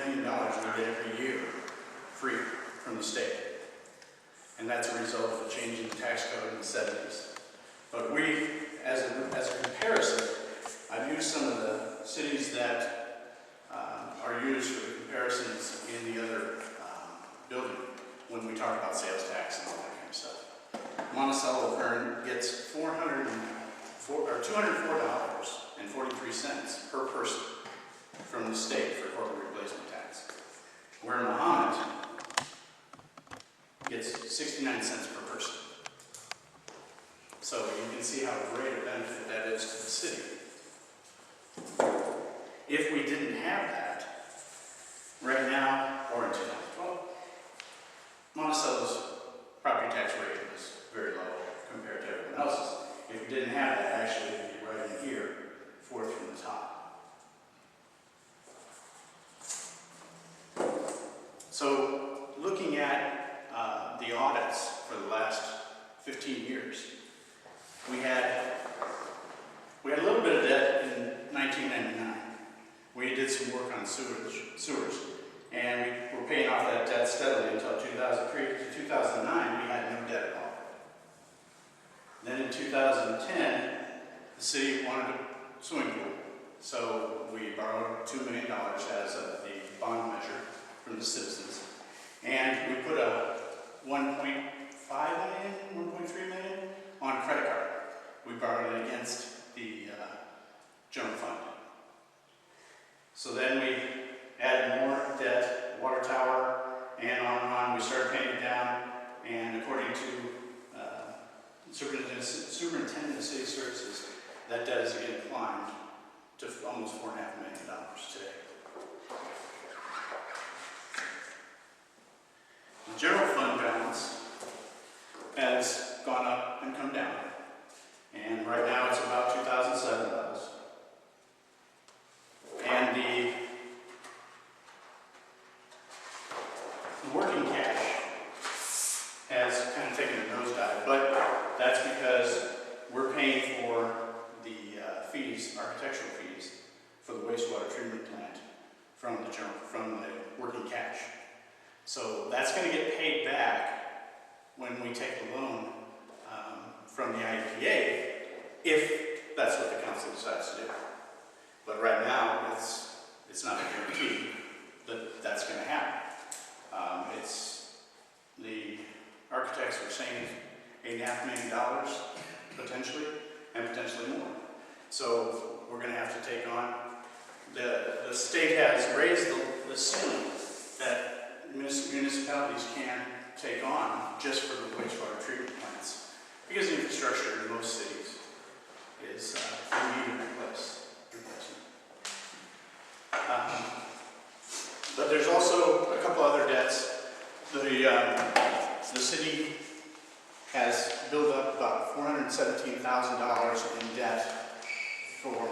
million we get every year free from the state. And that's a result of a change in the tax code in the 70s. But we, as a comparison, I've used some of the cities that are used for the comparisons in the other building when we talk about sales tax and all that kind of stuff. Monticello gets $204.43 per person from the state for corporate replacement tax, where Mahomet gets 69 cents per person. So you can see how great a benefit that is to the city. If we didn't have that, right now, or in 2012, Monticello's property tax rate is very low compared to everyone else's. If we didn't have that, actually, it would be right in here, fourth from the top. So, looking at the audits for the last 15 years, we had a little bit of debt in 1999. We did some work on sewers, and we were paying off that debt steadily until 2003. To 2009, we had no debt at all. Then in 2010, the city wanted a swimming pool, so we borrowed $2 million as the bond measure from the citizens, and we put a $1.5 million, $1.3 million on credit card. We borrowed it against the general fund. So then we added more debt, water tower, and on. We started paying it down, and according to Superintendent of City Services, that debt has again climbed to almost $4.5 million today. The general fund balance has gone up and come down, and right now it's about 2007 levels. And the working cash has kind of taken a nosedive, but that's because we're paying for the fees, architectural fees, for the wastewater treatment plant from the working cash. So that's going to get paid back when we take the loan from the IEPA, if that's what the council decides to do. But right now, it's not a guarantee that that's going to happen. The architects were saying $8.5 million potentially, and potentially more. So we're going to have to take on, the state has raised the ceiling that municipalities can take on just for the wastewater treatment plants, because the infrastructure in most cities is in need of replacement. But there's also a couple other debts. The city has built up about $417,000 in debt for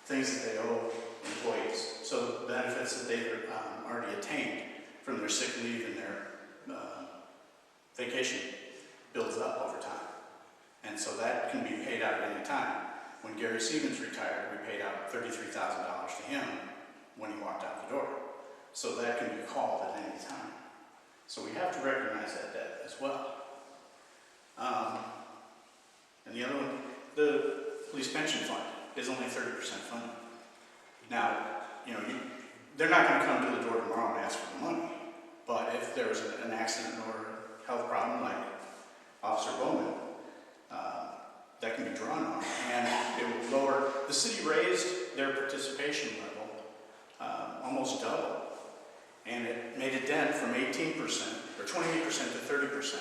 things that they owe employees. So the benefits that they've already attained from their sick leave and their vacation builds up over time. And so that can be paid out at any time. When Gary Stevens retired, we paid out $33,000 to him when he walked out the door. So that can be called at any time. So we have to recognize that debt as well. And the other one, the police pension fund is only 30% funded. Now, they're not going to come to the door tomorrow and ask for the money. But if there was an accident or a health problem like Officer Bowman, that can be drawn on, and it will lower. The city raised their participation level almost double, and it made a dent from 18% or 28% to 30%.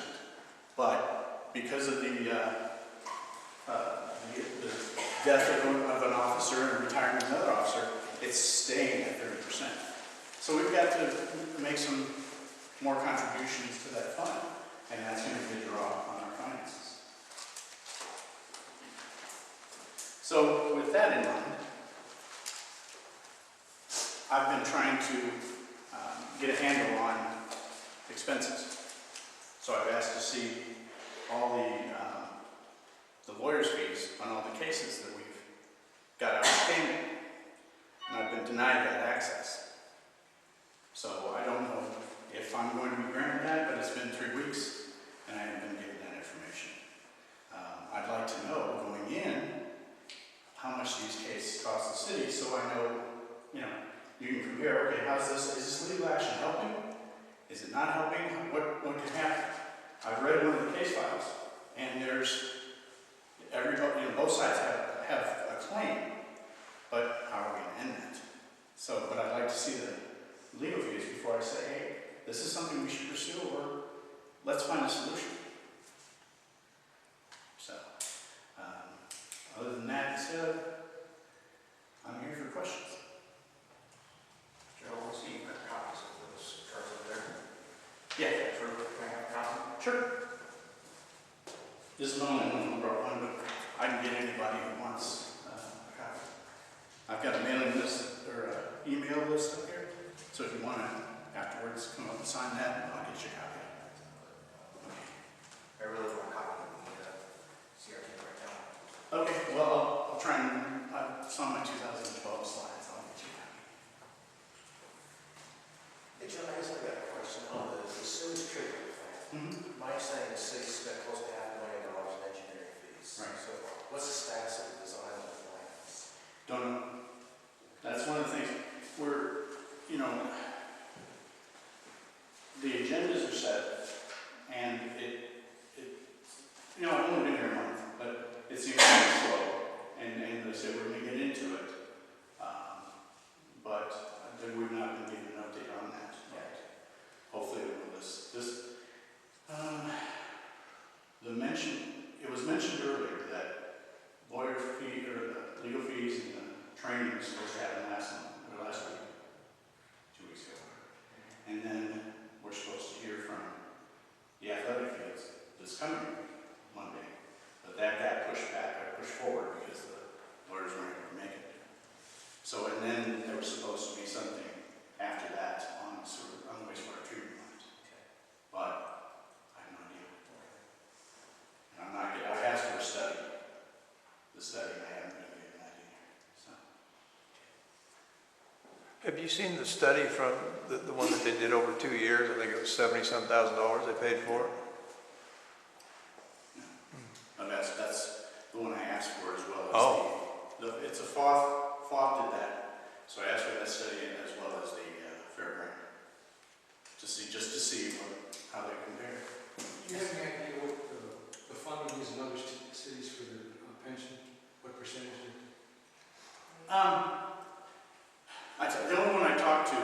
But because of the death of an officer and retirement of another officer, it's staying at 30%. So we've got to make some more contributions to that fund, and that's going to be a draw on our finances. So with that in mind, I've been trying to get a handle on expenses. So I've asked to see all the lawyer's fees on all the cases that we've got outstanding, and I've been denied that access. So I don't know if I'm going to be granted that, but it's been 3 weeks and I haven't been given that information. I'd like to know going in how much these cases cost the city, so I know, you know, you can compare, okay, how's this, is this legal action helping? Is it not helping? What could happen? I've read one of the case files, and there's, everybody, you know, both sides have a claim, but how are we going to end that? So, but I'd like to see the legal fees before I say, hey, this is something we should pursue, or let's find a solution. So, other than that, I'm here for questions. Joe, let's see, you've got copies of those cards up there. Yeah. Sure, can I have a copy? Sure. This is the only one I brought one, but I can get anybody who wants a copy. I've got a mailing list, or an email list up here, so if you want to afterwards come up and sign that, I'll get you a copy. Okay. I really want a copy of the CRT right now. Okay, well, I'll try and, it's on my 2012 slides, I'll get you a copy. Hey, John, I guess I got a question on the sewage treatment plant. Mike's saying the city spent close to $500,000 in engineering fees. Right. So what's the status of the design of the plant? Don't know. That's one of the things, we're, you know, the agendas are set, and you know, I've only been here a month, but it seems kind of slow, and they said we're going to get into it, but we've not been given an update on that yet. Hopefully it will. It was mentioned earlier that lawyer fee, or the legal fees and the training was supposed to happen last week, 2 weeks ago. And then we're supposed to hear from the athletic fields this coming Monday. But that got pushed forward because the lawyers weren't able to make it. So, and then there was supposed to be something after that on the wastewater treatment plant. Okay. But I have no idea. And I asked for a study. The study, I haven't been given that either. So. Have you seen the study from the one that they did over 2 years? I think it was $70-some thousand they paid for it. No, that's the one I asked for as well. As Oh. It's a FOF did that. So I asked for that study as well as the fairground to see how they compare. Do you have any idea what the funding is in other cities for their pension? What percentage? The only one I talked to,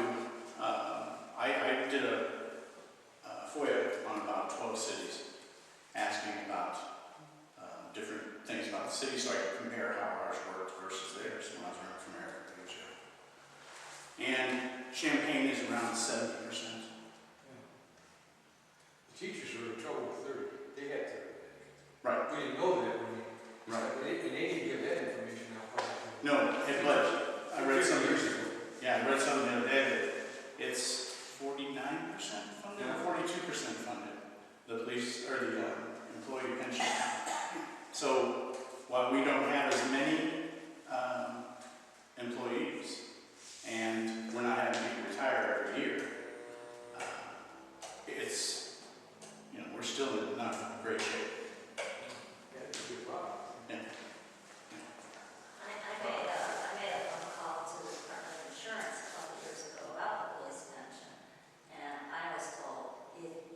I did a FOIA on about 12 cities, asking about different things about the city, so I could compare how ours worked versus theirs when I was running for mayor a few years ago. And Champaign is around 70%. The teachers were in trouble with 30. They had 30. Right. We didn't know that when we. Right. They didn't give that information out. No, it was. I read something. Yeah, I read something the other day that it's 49% funded or 42% funded. The police or the employee pension. So while we don't have as many employees and we're not having people retire every year, it's, you know, we're still in not great shape. Yeah, it's a good problem. Yeah. I made a phone call to the Department of Insurance a couple years ago about the police pension, and I was told,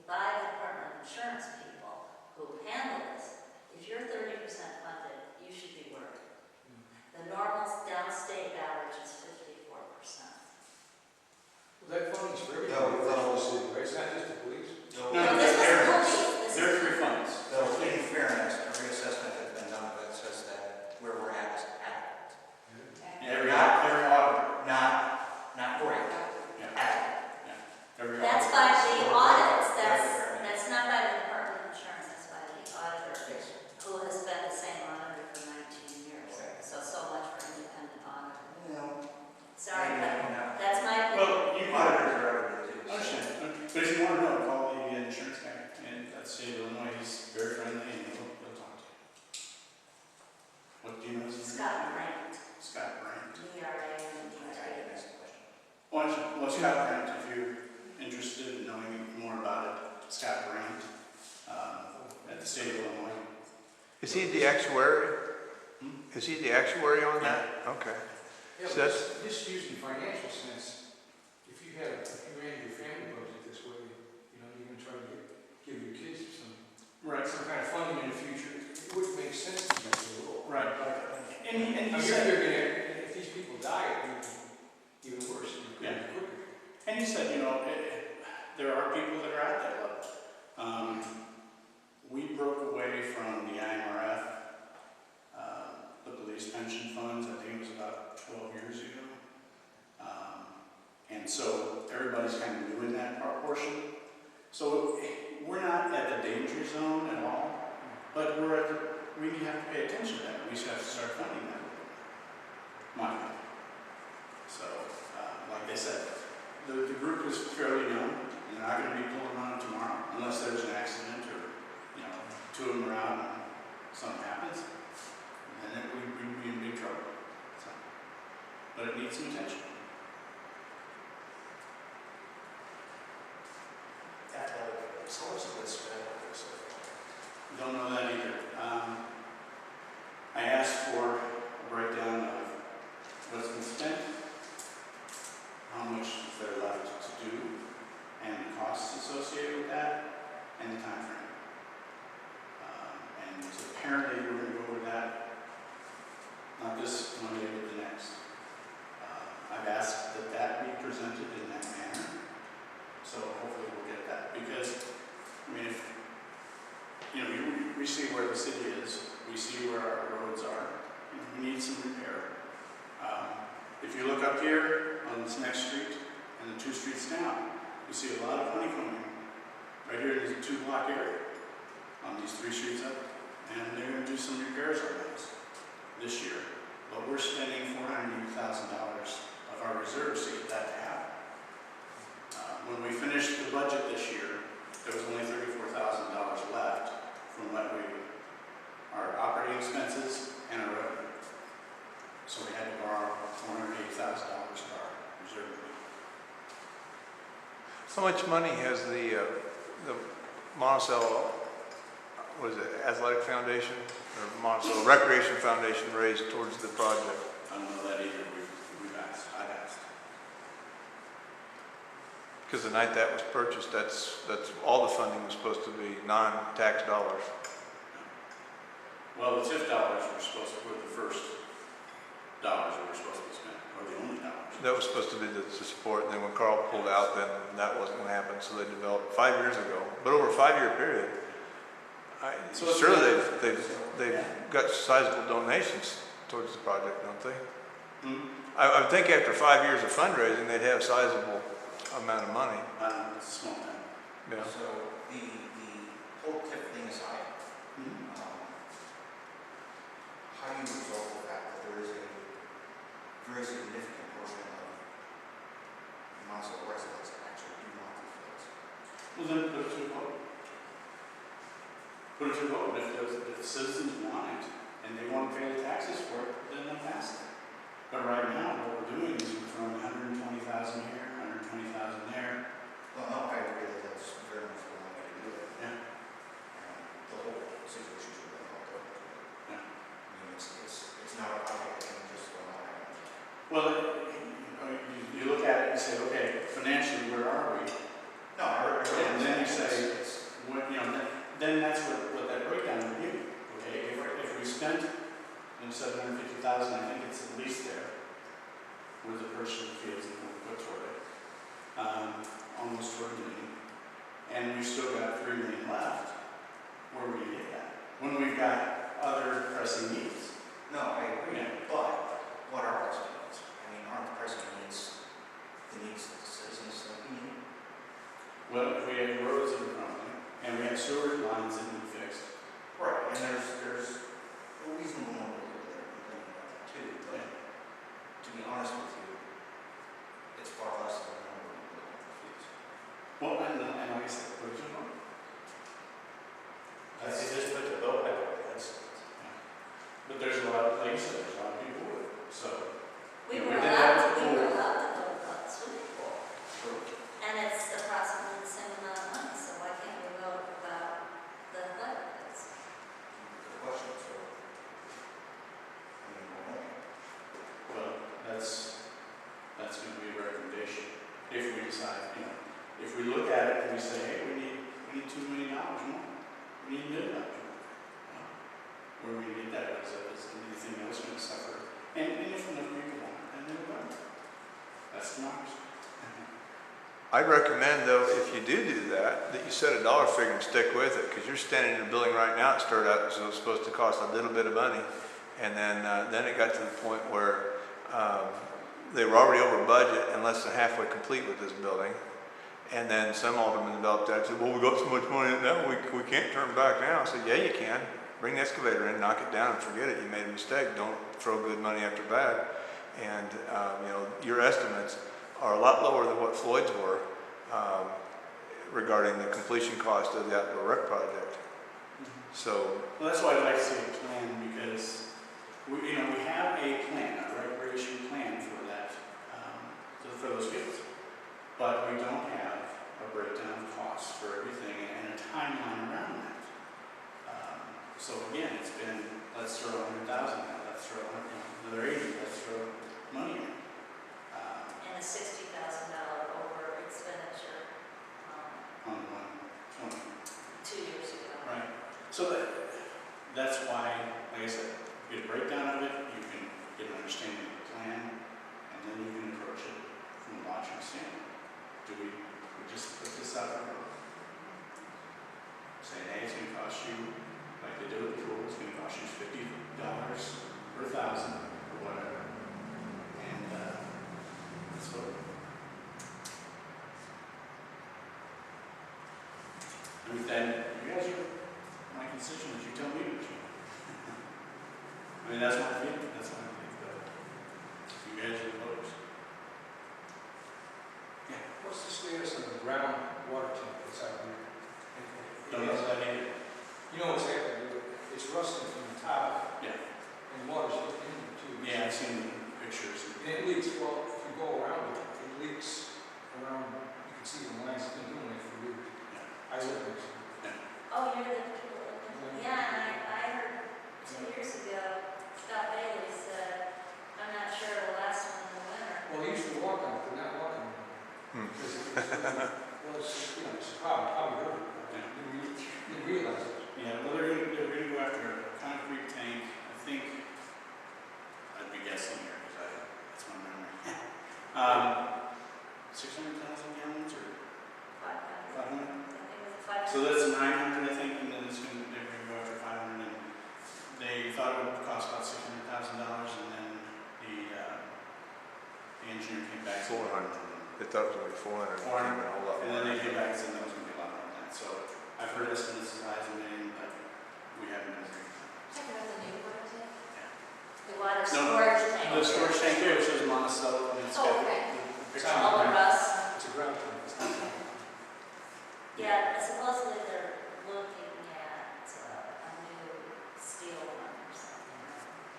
by the Department of Insurance people who handle this, if you're 30% funded, you should be working. The normal downstate average is 54%. Well, that funding's for everybody. No, Across the city, right? It's not just the police. No, this was there police. are 3 funds. No, in fairness, a reassessment has been done that says that where we're at is adequate. Every auditor. Not great. Yeah. Adequate. Yeah. Every That's auditor. by the audits. That's not by the Department of Insurance. That's by the auditor, Yes. who has been the same auditor for 19 years. Okay. So much for independent auditor. No. Sorry, No. but that's my opinion. Well, you Auditors are everybody too. I understand. But if you want to know, call the insurance guy in the state of Illinois. He's very friendly and he'll talk to you. What do you know his name? Scott Brandt. Scott Brandt. E-R-A-N-D-T. I didn't ask the question. Well, Scott Brandt, if you state of Illinois. Is he the actuary? Hmm? Is he the actuary on that? Okay. Yeah, So but that's- just used in financial sense, if you ran your family budget this way, you know, you're gonna try to give your kids Right. some kind of funding in the future, it wouldn't make sense to use the rule. Right. And he I mean, said, if these people die, it would be even worse, Yeah. quicker. and he said, you know, there are people that are at that level. We broke away from the IMRF, the police pension funds, I think it was about 12 years ago. And so everybody's kind of doing that portion. So we're not at the danger zone at all, but we have to pay attention to that. We just have to start funding that money. So, like they said, the group is fairly young. They're not going to be pulling on it tomorrow unless there's an accident or, you know, two of them are out and something happens. And then we'd be in big trouble. So, but it needs some attention. Athletics, how much has been spent on this so far? Don't know that either. I asked for a breakdown of what's been spent, how much is there left to do, and the costs associated with that, and the time frame. And so apparently we're going to go over that, not this Monday, but the next. I've asked that that be presented in that manner, so hopefully we'll get that. Because, I mean, if, you know, we see where the city is, we see where our roads are, and we need some repair. If you look up here on this next street and the 2 streets down, you see a lot of honeycombing right here in the 2-block area on these 3 streets up, and they're going to do some repairs on those this year. But we're spending $480,000 of our reserves to get that to happen. When we finished the budget this year, there was only $34,000 left from what our operating expenses and our revenue. So we had to borrow $480,000 of our reserve. How much money has the Monticello, what is it, Athletic Foundation or Monticello Recreation Foundation raised towards the project? I don't know that either. I've asked. Because the night that was purchased, that's all the funding was supposed to be non-tax dollars. Well, the TIF dollars were supposed to, were the first dollars that were supposed to be spent, or the only dollars. That was supposed to be the support, and then when Carl pulled out, then that wasn't going to happen, so they developed 5 years ago. But over a 5-year period, So it's surely not- they've got sizable donations towards the project, don't they? Hmm? I would think after 5 years of fundraising, they'd have a sizable amount of money. It's a small town. Yeah. So the whole TIF thing aside, how do you resolve the fact that there is a very significant portion of Monticello residents that actually do want these fields? Well, then put it to a vote. Put it to a vote. If the citizens want it and they want to pay the taxes for it, then they'll pass it. But right now, what we're doing is we're throwing 120,000 here, 120,000 there. Well, no, I agree that that's very much the one way to do it. Yeah. The whole situation should be helped out. Yeah. I mean, it's not a project that can just go on. Well, you look at it and say, okay, financially, where are we? No, I agree. And then you say, what, you know, then that's what that breakdown would be. Okay, if we spent $750,000, I think it's at least there with the personal fields that we put toward it, almost toward $1 million, and we've still got $3 million left. Where would you get that? When we've got other pressing needs. No, I agree. Yeah. But what are pressing needs? I mean, aren't the pressing needs the needs that the citizens need? Well, if we have roads that are crumbling, and we have sewer lines that need fixed. Right, and there's a reasonable number of people that are complaining about that too, but to be honest with you, it's far less than the number of people that want the fields. Well, and like I said, put it to a vote. I see this put the vote, I don't think that's. But there's a lot of, like you said, there's a lot of people with it, so. We Yeah, were we did allowed that to before. vote about the swimming pool. And it's approximately the same amount of money, so why can't we vote about the athletic fields? optional. We need to do it optional. Where we get that is anything else going to suffer. And if enough people want it, then they will. That's democracy. I'd recommend though, if you do that, that you set a dollar figure and stick with it, because you're standing in a building right now that started out, so it was supposed to cost a little bit of money. And then it got to the point where they were already over budget and less than halfway complete with this building. And then some aldermen developed that and said, well, we got so much money in it now, we can't turn back now. I said, yeah, you can. Bring the excavator in, knock it down and forget it. You made a mistake. Don't throw good money after bad. And you know, your estimates are a lot lower than what Floyd's were regarding the completion cost of the outdoor rec project. So, well, that's why I like to see a plan, because we have a plan, a recreation plan for that, for those fields. But we don't have a breakdown of costs for everything and a timeline around that. So again, it's been, let's throw 100,000 out, let's throw another 80, let's throw money in. And a $60,000 over expenditure On 120. 2 years ago. Right. So that's why, like I said, you get a breakdown of it, you can get an understanding of the plan, and then you can approach it from a logical standpoint. Do we just put this out there? Say, hey, it's going to cost you, like they do with the pool, it's going to cost you $50 per thousand or whatever. And that's what. I mean, then you guys are my constituents, you tell me what you want. I mean, that's my feeling, that's my feeling, but you guys are the voters. Yeah. What's the status of the brown water tank that's out here? Don't know that either. You know what's happening, it's rusting from the top, Yeah. and the water's getting in there too. Yeah, I've seen the pictures. And it leaks, well, if you go around it, it leaks around, you can see the lines, it's been doing it for years. Yeah. I live next to it. Oh, you're the people that, yeah, and I heard 2 years ago, Scott Bailey said, I'm not sure it'll last one in the winter. Well, they used to walk on it, they're not walking on it. Because well, it's, you know, it's a problem, probably heard it. Didn't realize it. Yeah, well, they're going to go after a concrete tank. I think, I'd be guessing here because that's my memory. 600,000 gallons or 500. 500? I think it was 500. So that's 900, I think, and then they're going to go after 500. And they thought it would cost about $600,000, and then the engineer came back. 400. They thought it was going to be 400. 400. A whole lot And more. then they came back and said that was going to be a lot more than that. So I've heard estimates as high as $1 million, but we haven't been agreed. Check out the new water tank. Yeah. The water No, storage tank. The storage tank here, it says Monticello, and it's Oh, got okay. the So picture. all the rust. It's a ground tank. It's not a tank. Yeah, supposedly they're looking at a new steel one or something.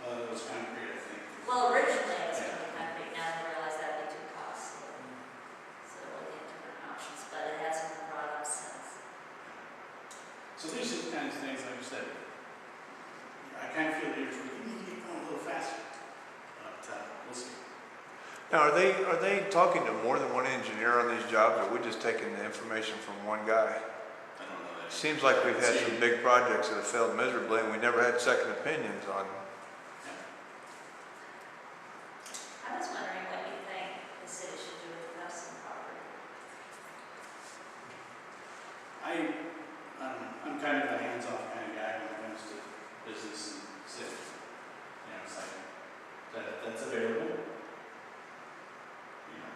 It was concrete, I think. Well, originally it was going to be concrete, now they realize that would be too costly. So they're looking at different options, but it hasn't been brought up since. So these are the kinds of things, like you said, I kind of feel that you need to get going a little faster. But we'll see. Now, are they talking to more than one engineer on these jobs, or are we just taking the information from one guy? I don't know that. Seems like we've had some big projects that have failed miserably, and we never had second opinions on. I was wondering what you think the city should do with the Nelson property. I'm kind of a hands-off kind of guy when it comes to business and city. You know, it's like, that's available. You know,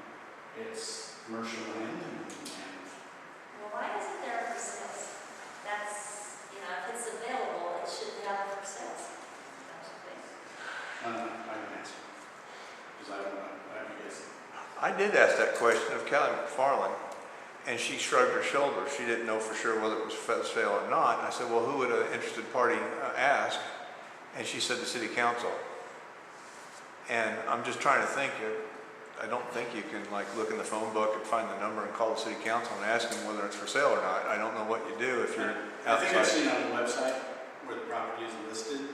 it's commercial land and Well, why isn't there for sales? That's, if it's available, it should have for sales. Don't you think? I can answer. Because I don't know, I'd be guessing. I did ask that question of Callie McFarland, and she shrugged her shoulders. She didn't know for sure whether it was for sale or not. And I said, well, who would an interested party ask? And she said the city council. And I'm just trying to think, I don't think you can like look in the phone book and find the number and call the city council and ask them whether it's for sale or not. I don't know what you do if you're I think I've outside. seen on the website where the property is listed.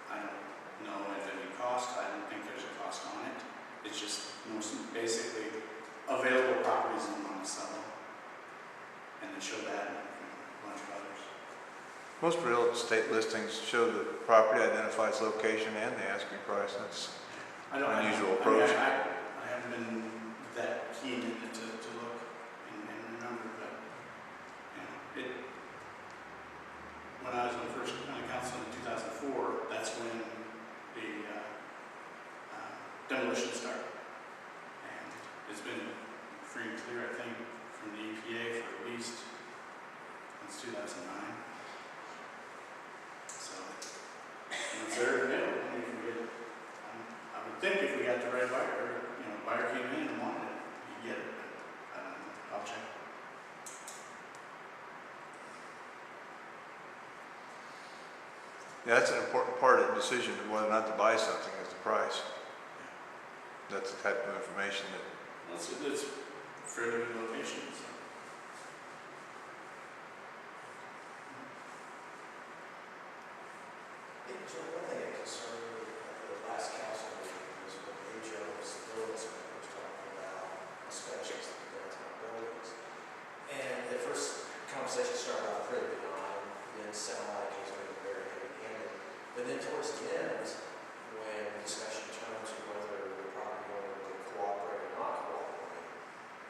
I don't know if any cost. I don't think there's a cost on it. It's just basically available properties in Monticello. And then show that and a bunch of others. Most real estate listings show the property, identifies location and the asking price. That's unusual approach. I haven't been that keen in it to look and remember, but when I was on first county council in 2004, that's when the demolition started. And it's been free and clear, I think, from the EPA for at least since 2009. So, it's very available. I mean, I would think if we got the right buyer, buyer came in and wanted it, you get it. I'll check. Yeah, that's an important part of the decision of whether or not to buy something is the price. That's the type of information that. It's fairly good location. So. One thing that concerned me at the last council meeting was when HO was the building inspector was talking about inspections of the downtown buildings. And the first conversation started out pretty benign, didn't sound like he was going to be very heavy-handed. But then towards the end, when the discussion turned to whether the property owner would cooperate or not cooperate,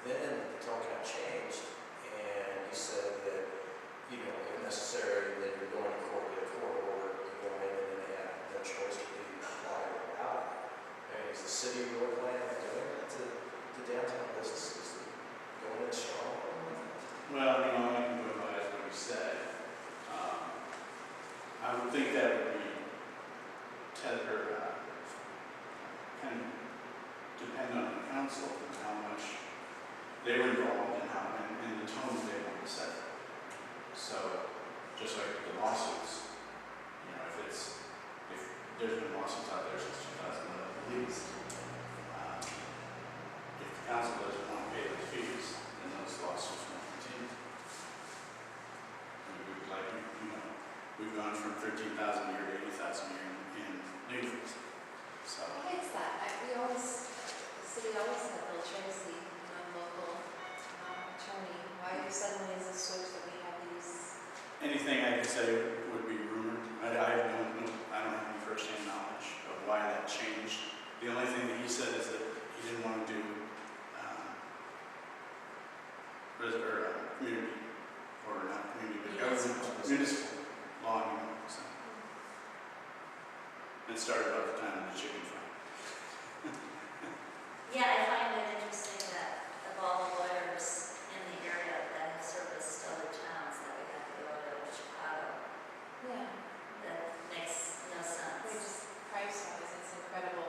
then the tone kind of changed, and he said that, if necessary, then you're going to court, get a court order, you go in, and then they have no choice to be compliant or without it. And is the city really planning on doing that to downtown businesses? Going in strong? Well, I can go by what you said. I would think that would be kind of depend on the council and how much they were involved and the tone they want to set. So, just like the lawsuits, if there's been lawsuits out there since 2011 at least, if the council doesn't want to pay those fees, then those lawsuits won't continue. We've gone from 13,000 a year to 80,000 a year in legal fees. So. Why is that? The city always had Bill Tracy, local attorney. Why suddenly is it switch that we have these? Anything I could say would be rumored. I don't have any first-hand knowledge of why that changed. The only thing that he said is that he didn't want to do community, or not community, but government, municipal law anymore. So. It started about the time of the chicken fry. Yeah, I find it interesting that of all the lawyers in the area that have serviced other towns, that we have to go to Chicago. Yeah. That makes no sense. They just price-wise, it's incredible.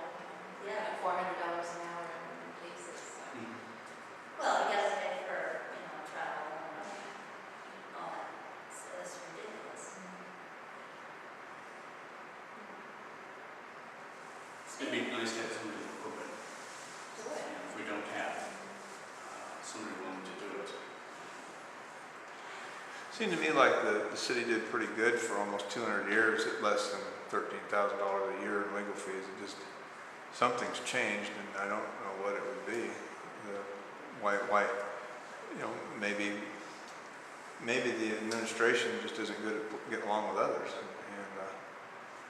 Yeah. $400 an hour in cases. So. Well, you got to pay for, travel and all that. So it's ridiculous. It'd be nice to have somebody open. Do it. And if we don't have somebody willing to do it. Seemed to me like the city did pretty good for almost 200 years at less than $13,000 a year in legal fees. It just, something's changed, and I don't know what it would be. Why, maybe the administration just isn't good at getting along with others. And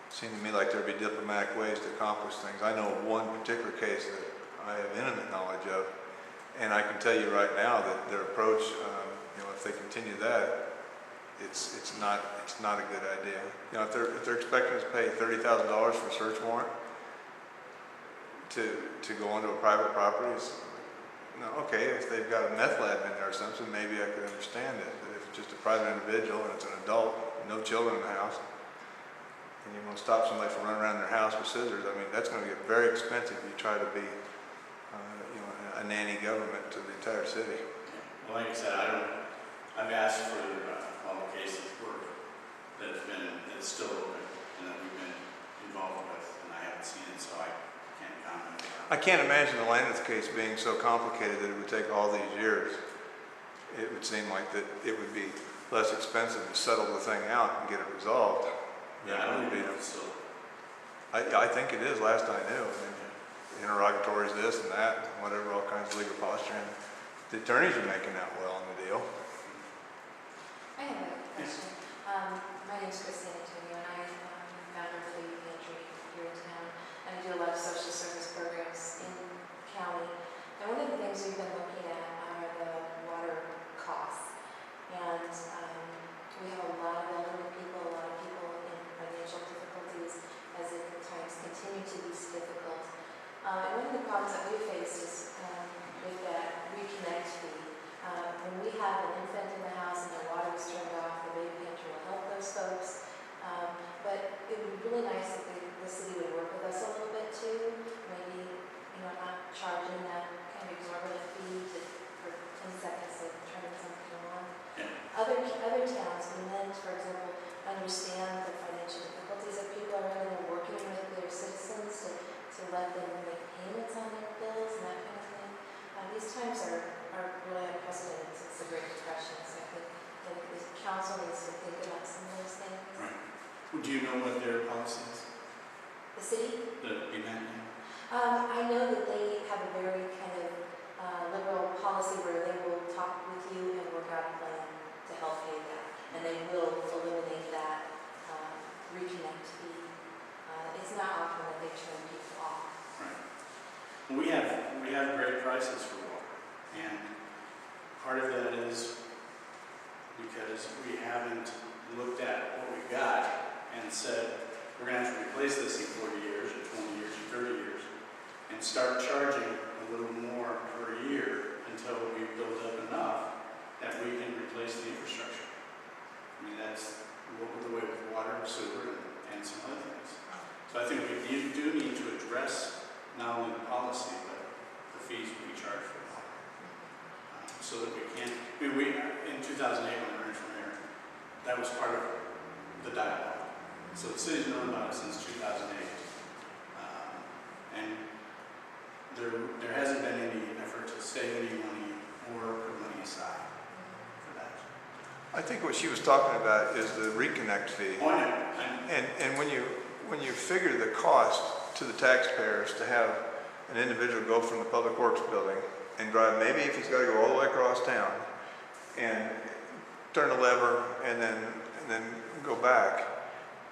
it seemed to me like there'd be diplomatic ways to accomplish things. I know of one particular case that I have intimate knowledge of, and I can tell you right now that their approach, if they continue that, it's not a good idea. If they're expecting us to pay $30,000 for a search warrant to go onto a private property, okay, if they've got a meth lab in there or something, maybe I could understand it. But if it's just a private individual and it's an adult, no children in the house, and you want to stop somebody from running around their house with scissors, that's going to get very expensive if you try to be, a nanny government to the entire city. Well, like I said, I've asked for all the cases that's still open and that we've been involved with, and I haven't seen it, so I can't comment. I can't imagine the Landis case being so complicated that it would take all these years. It would seem like that it would be less expensive to settle the thing out and get it resolved. Yeah, I don't even know if it's still. I think it is, last I knew. Interrogatories, this and that, whatever, all kinds of legal posture. And the attorneys are making out well on the deal. I have a question. My name's Christine Antonio, and I am founder of the Baby Pantry here in town. And I do a lot of social service programs in the county. And one of the things we've been looking at are the water costs. And we have a lot of elderly people, a lot of people in financial difficulties as it at times continue to be difficult. And one of the problems that we face is with that reconnect fee. When we have an infant in the house and their water is turned off, the baby pantry will help those folks. But it would be really nice if the city would work with us a little bit too. Maybe, not charging that kind of exorbitant fee for 10 seconds of turning something on. Yeah. Other towns, for example, understand the financial difficulties that people are in, and they're working with their citizens to let them make payments on their bills and that kind of thing. These times are really unprecedented since the Great Depression, so I think that the council needs to think about some of those things. Right. Do you know what their policy is? The city? The event? I know that they have a very kind of liberal policy where they will talk with you and work out a plan to help pay that, and they will eliminate that reconnect fee. It's not often that they turn people off. Right. Well, we have great prices for water, and part of that is because we haven't looked at what we've got and said, we're going to have to replace this in 40 years or 20 years or 30 years and start charging a little more per year until we build up enough that we can replace the infrastructure. I mean, that's the way with water, sewer, and some other things. So I think we do need to address not only the policy, but the fees we charge for water. So that we can, in 2008 when I ran for mayor, that was part of the dialogue. So the city's known about it since 2008. And there hasn't been any effort to save any money or put money aside for that. I think what she was talking about is the reconnect fee. Oh, I know. And when you figure the cost to the taxpayers to have an individual go from the Public Works building and drive, maybe if he's got to go all the way across town and turn the lever and then go back.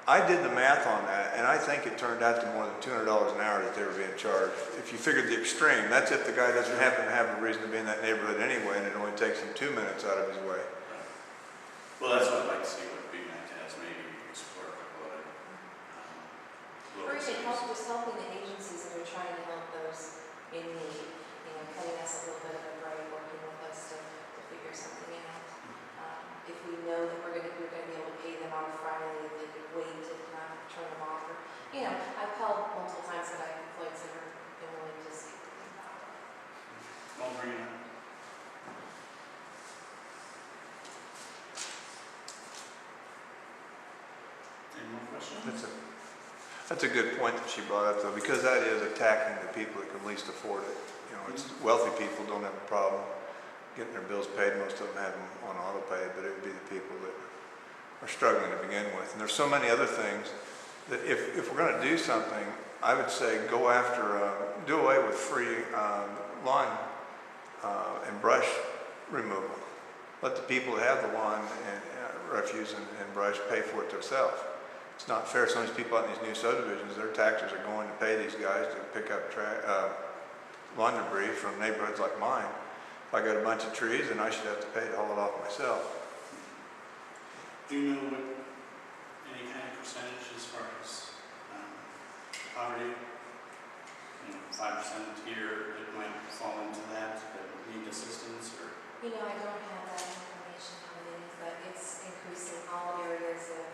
I did the math on that, and I think it turned out to more than $200 an hour that they were being charged. If you figured the extreme, that's if the guy doesn't happen to have a reason to be in that neighborhood anyway, and it only takes him 2 minutes out of his way. Well, that's what I'd like to see what Big Mac has, maybe explore a couple other Or even helping the agencies that are trying to help those in need, cutting us a little bit of a break, working with us to figure something out. If we know that we're going to be able to pay them on a Friday, they could wait to not turn them off. Or, I've called multiple times that I've employed that are willing to speak with them about it. I'll bring it up. Any more questions? That's a good point that she brought up, though, because that is attacking the people that can least afford it. It's wealthy people don't have a problem getting their bills paid. Most of them have them on auto pay, but it would be the people that are struggling to begin with. And there's so many other things that if we're going to do something, I would say go after, do away with free lawn and brush removal. Let the people that have the lawn and refuse and brush pay for it themselves. It's not fair. Some of these people out in these new subdivisions, their taxes are going to pay these guys to pick up lawn debris from neighborhoods like mine. If I got a bunch of trees, then I should have to pay to haul it off myself. Do you know any kind of percentage as far as poverty? 5% here that might fall into that need assistance, or? I don't have that information coming in, but it's increasing. All areas of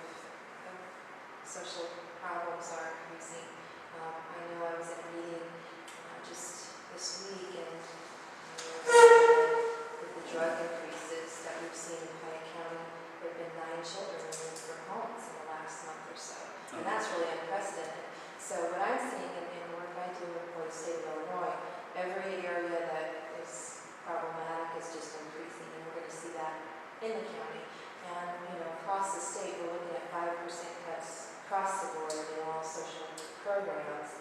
social problems are increasing. I know I was at a meeting just this week, and with the drug increases that we've seen in Pike County, there have been 9 children removed from homes in the last month or so. And that's really unprecedented. So what I'm seeing in the work I do in the state of Illinois, every area that is problematic is just increasing, and we're going to see that in the county. And across the state, we're looking at 5% cuts across the board in all social programs.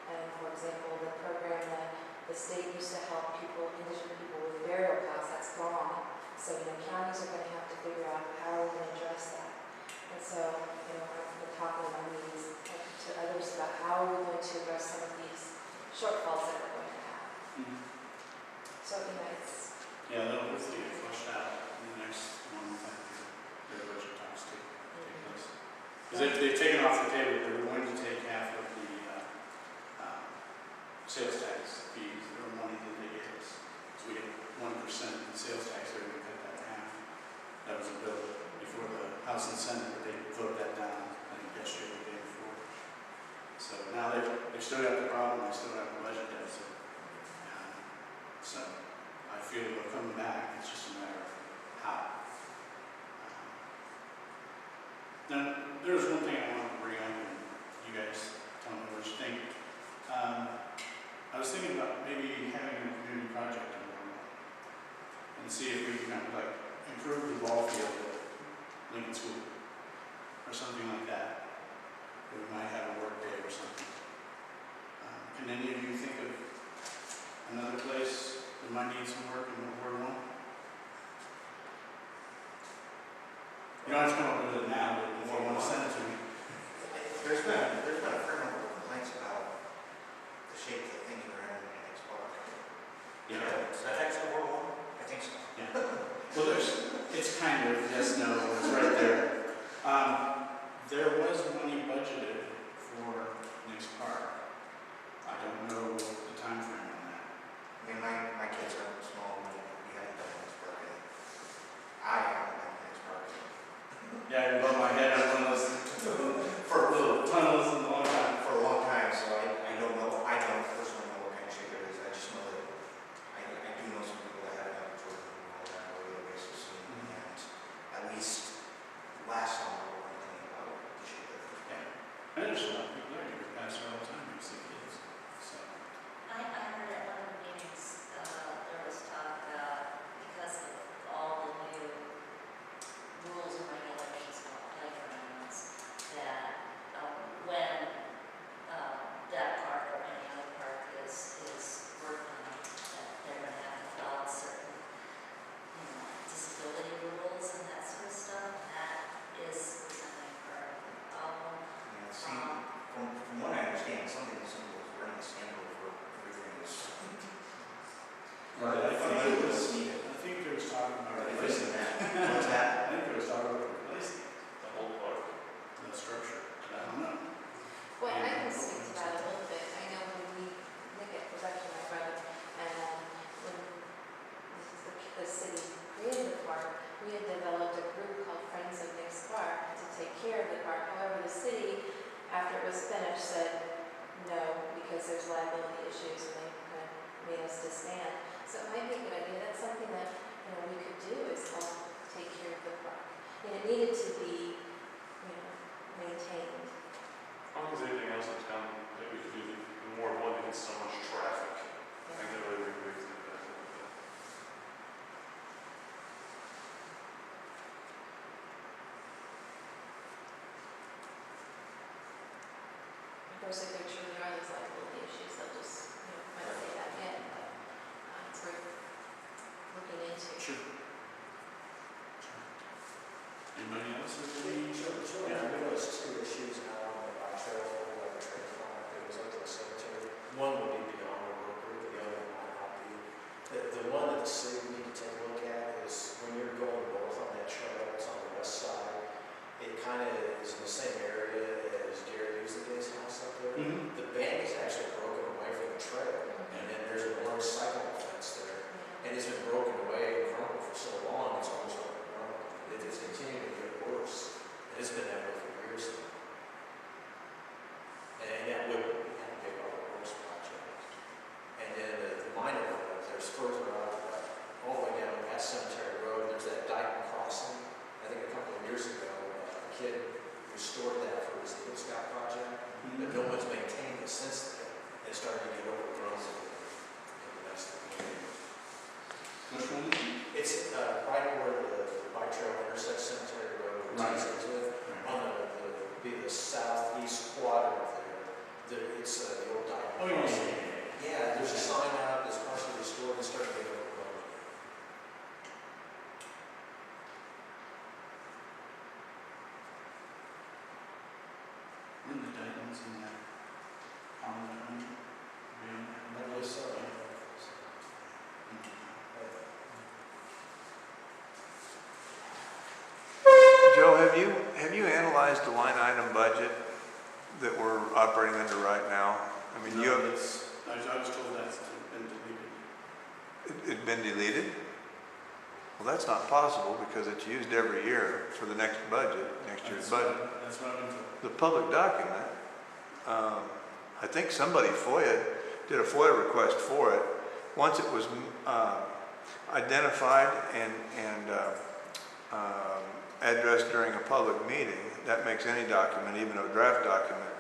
And for example, the program that the state used to help indigent people with burial costs, that's gone. So counties are going to have to figure out how we're going to address that. And so Because they've taken off the table, they're going to take half of the sales tax fees, or money that they gave us. So we get 1% of the sales tax, they're going to cut that in half. That was a bill before the House and Senate, but they voted that down, I think yesterday or the day before. So now they've still got the problem, they still have the budget deficit. So I feel they'll come back, it's just a matter of how. Now, there's one thing I want to bring up, and you guys tell me what you think. I was thinking about maybe having a community project in Monticello and see if we can kind of like improve the ball field at Lincoln School or something like that. Or we might have a work day or something. Can any of you think of another place that might need some work in Ward 1? You don't have to come up with it now, but if you want to send it to me. There's been a fair number of complaints about the shape of the thing around the next park. Yeah. Is that actually World War? I think so. Yeah. Well, it's kind of, yes, no, it's right there. There was money budgeted for next park. I don't know the time frame on that. I mean, my kids are small, we haven't done next park yet. I haven't done next park yet. Yeah, I above my head on one of those for little tunnels in the long time. For a long time, so I don't know, I don't personally know what kind of shape it is. I just know that I do know some people that have it up for all that on a regular basis. And at least last summer, we were complaining about the shape of it. Yeah. And there's a lot of people there, you pass there all the time, you see kids. So, I heard at one of the meetings, there was talk about, because of all the new rules and regulations about playgrounds, that when that park or any other park is worked on, that they're going to have to follow certain, disability rules and that sort of stuff. And that is something for a problem. Yeah, see, from what I understand, something as simple as running a scandal for everything is. right, I think there was talking about replacing that. What's that? I think there was talking about replacing the whole park, the structure. I don't know. Well, I can speak to that a little bit. I know when Nick was actually my brother, and when the city created the park, we had developed a group called Friends of Nick's Park to take care of the park. However, the city, after it was finished, said no, because there's liability issues, and they kind of made us disband. So it might be a good idea. That's something that we could do, is help take care of the park. And it needed to be maintained. I don't think there's anything else in town that we could do the more one that gets so much traffic. I think that really brings it back a little bit. Of course, if there truly are those liability issues, they'll just, might say that again, but it's worth looking into. Sure. Anybody else? Sure. Yeah. I've noticed two issues now on the bike trail, or the trail line that goes up to the cemetery. One would be beyond the work group, the other one might not be. The one that the city would need to take a look at is when you're going north on that trail, it's on the west side. It kind of is in the same area as Gary Usaday's house up there. Mm-hmm. The bank is actually broken away from the trail, and then there's an orange cycle fence there. And it's been broken away and crumbled for so long, it's almost overgrown. It's continuing to get worse. And it's been that way for years now. And that would have to be a public works project. And then the minor one, there's further out, all the way down that Cemetery Road, there's that Dyke crossing. I think a couple of years ago, a kid restored that for his Eagle Scout project, but no one's maintained it since then. And it's starting to get overgrown in the rest of the community. Which one? It's right where the bike trail intersects Cemetery Road, Right. on the southeast quadrant there. It's the old Dyke. Oh, yeah. Yeah, there's a sign out that's partially restored and starting to get overgrown. We're in the Titans and that. Alderman. I believe so. Joe, have you analyzed the line item budget that we're operating under right now? I mean, No, I was told that's been deleted. It'd been deleted? Well, that's not possible because it's used every year for the next budget, next year's budget. That's what I've been told. The public document, I think somebody did a FOIA request for it. Once it was identified and addressed during a public meeting, that makes any document, even a draft document,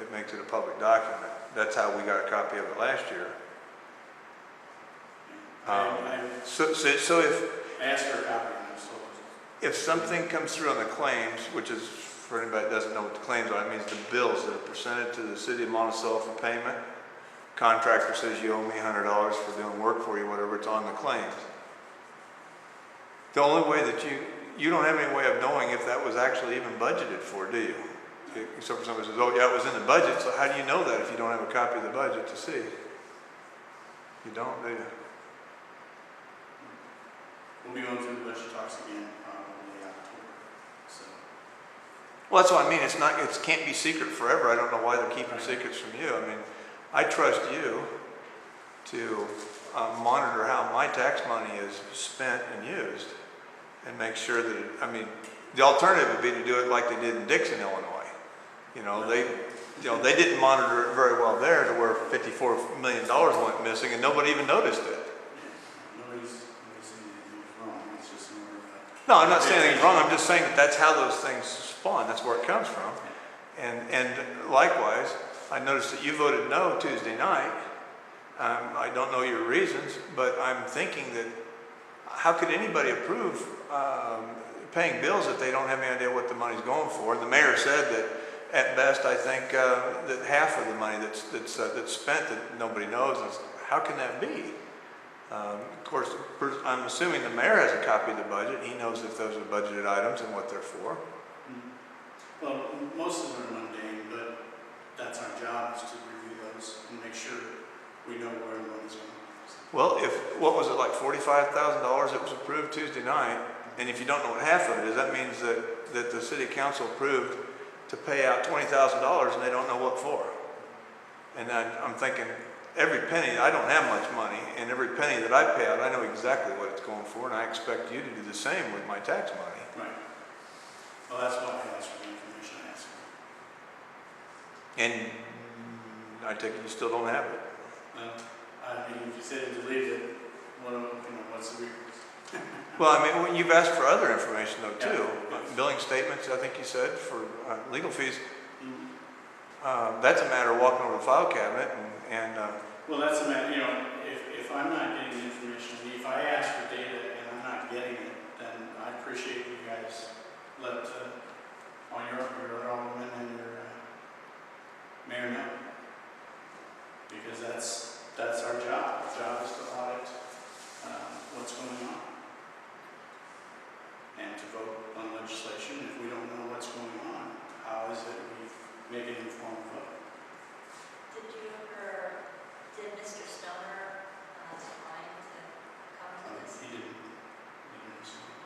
it makes it a public document. That's how we got a copy of it last year. So if I asked for a copy and I was told. if something comes through on the claims, which is, for anybody that doesn't know what the claims are, it means the bills that are presented to the city of Monticello for payment. Contractor says you owe me $100 for doing work for you, whatever, it's on the claims. The only way that you don't have any way of knowing if that was actually even budgeted for, do you? Except for somebody says, oh yeah, it was in the budget, so how do you know that if you don't have a copy of the budget to see? You don't, do you? We'll be going through the budget talks again probably October. So. Well, that's what I mean. It can't be secret forever. I don't know why they're keeping secrets from you. I mean, I trust you to monitor how my tax money is spent and used and make sure that the alternative would be to do it like they did in Dixon, Illinois. They didn't monitor it very well there to where $54 million went missing and nobody even noticed it. Nobody's saying anything's wrong. It's just more of a... No, I'm not saying anything's wrong. I'm just saying that that's how those things spawn. That's where it comes from. And likewise, I noticed that you voted no Tuesday night. I don't know your reasons, but I'm thinking that how could anybody approve paying bills if they don't have any idea what the money's going for? And the mayor said that at best, I think that half of the money that's spent that nobody knows. How can that be? Of course, I'm assuming the mayor has a copy of the budget. He knows if those are budgeted items and what they're for. Well, most of them are mundane, but that's our job is to review those and make sure we know where the money's going. Well, what was it, like $45,000 that was approved Tuesday night, and if you don't know what half of it is, that means that the city council approved to pay out $20,000 and they don't know what for. And I'm thinking, every penny, I don't have much money, and every penny that I pay out, I know exactly what it's going for, and I expect you to do the same with my tax money. Right. Well, that's why I asked for the information I asked for. And I take it you still don't have it. Well, I mean, if you said it deleted it, what's the reason? Well, I mean, you've asked for other information though too. Yeah. Billing statements, I think you said, for legal fees. Mm-hmm. That's a matter of walking over the file cabinet and Well, that's a matter, if I'm not getting the information, if I ask for data and I'm not getting it, then I appreciate you guys let all your alderman and your mayor know. Because that's our job. Our job is to audit what's going on. And to vote on legislation. If we don't know what's going on, how is it we make an informed vote? Did Mr. Stoner decline to come to this? He didn't respond.